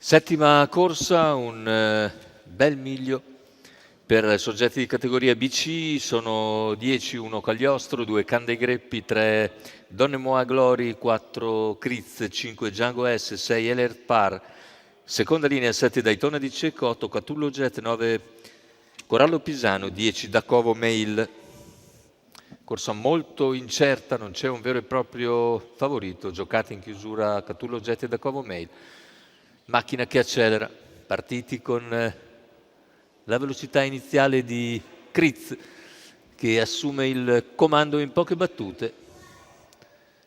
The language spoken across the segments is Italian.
Settima corsa, un bel miglio per soggetti di categoria BC, sono 10, 1 Cagliostro, 2 Candei Greppi, 3 Donne Moa Glory, 4 Kriz, 5 Django S, 6 Elert Par, seconda linea 7 Daytona di Cecco, 8 Catullo Jet, 9 Corallo Pisano, 10 Dacovo Mail. Corsa molto incerta, non c'è un vero e proprio favorito, giocate in chiusura Catullo Jet e Dacovo Mail. Macchina che accelera, partiti con la velocità iniziale di Kriz, che assume il comando in poche battute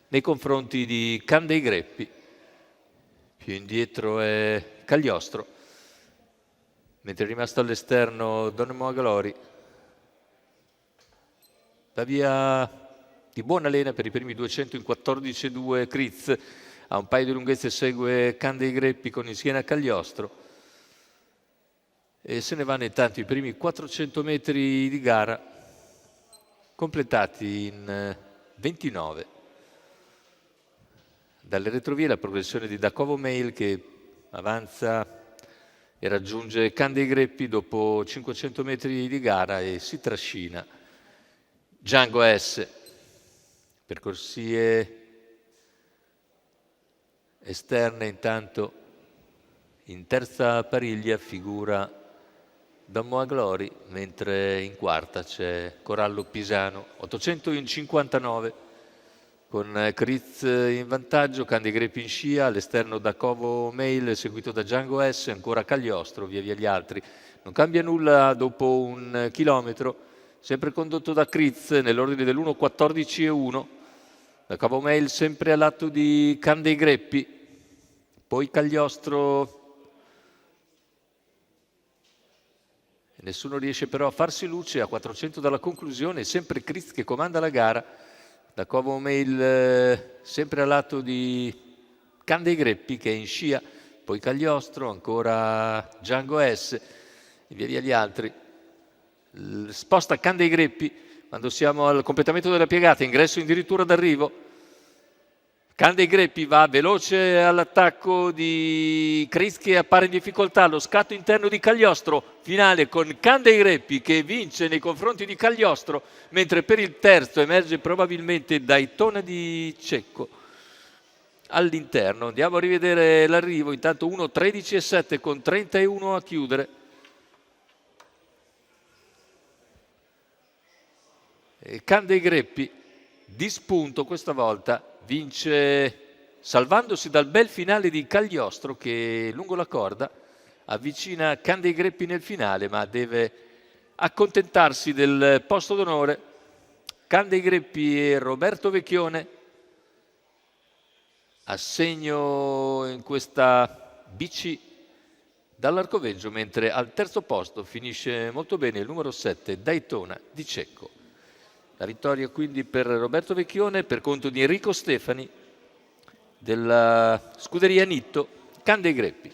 nei confronti di Candei Greppi. Più indietro è Cagliostro, mentre è rimasto all'esterno Donne Moa Glory. Va via di buona lena per i primi 200 in 14,2 Kriz, a un paio di lunghezze segue Candei Greppi con in schiena Cagliostro e se ne vanno intanto i primi 400 metri di gara completati in 29. Dalle retrovie la progressione di Dacovo Mail che avanza e raggiunge Candei Greppi dopo 500 metri di gara e si trascina. Django S, percorsie esterne intanto in terza pariglia figura Donne Moa Glory, mentre in quarta c'è Corallo Pisano. 800 in 59 con Kriz in vantaggio, Candei Greppi in scia, all'esterno Dacovo Mail seguito da Django S, ancora Cagliostro, via via gli altri. Non cambia nulla dopo un chilometro, sempre condotto da Kriz nell'ordine dell'1.14.1. Dacovo Mail sempre all'atto di Candei Greppi, poi Cagliostro. Nessuno riesce però a farsi luce a 400 dalla conclusione, sempre Kriz che comanda la gara. Dacovo Mail sempre all'atto di Candei Greppi che è in scia, poi Cagliostro, ancora Django S e via via gli altri. Sposta Candei Greppi quando siamo al completamento della piegata, ingresso addirittura d'arrivo. Candei Greppi va veloce all'attacco di Kriz che appare in difficoltà, lo scatto interno di Cagliostro, finale con Candei Greppi che vince nei confronti di Cagliostro, mentre per il terzo emerge probabilmente Daytona di Cecco all'interno. Andiamo a rivedere l'arrivo, intanto 1.13.7 con 31 a chiudere. E Candei Greppi di spunto questa volta vince salvandosi dal bel finale di Cagliostro che lungo la corda avvicina Candei Greppi nel finale, ma deve accontentarsi del posto d'onore. Candei Greppi e Roberto Vecchione a segno in questa BC dall'Arcoveggio, mentre al terzo posto finisce molto bene il numero 7 Daytona di Cecco. La vittoria quindi per Roberto Vecchione per conto di Enrico Stefani della scuderia Nitto Candei Greppi.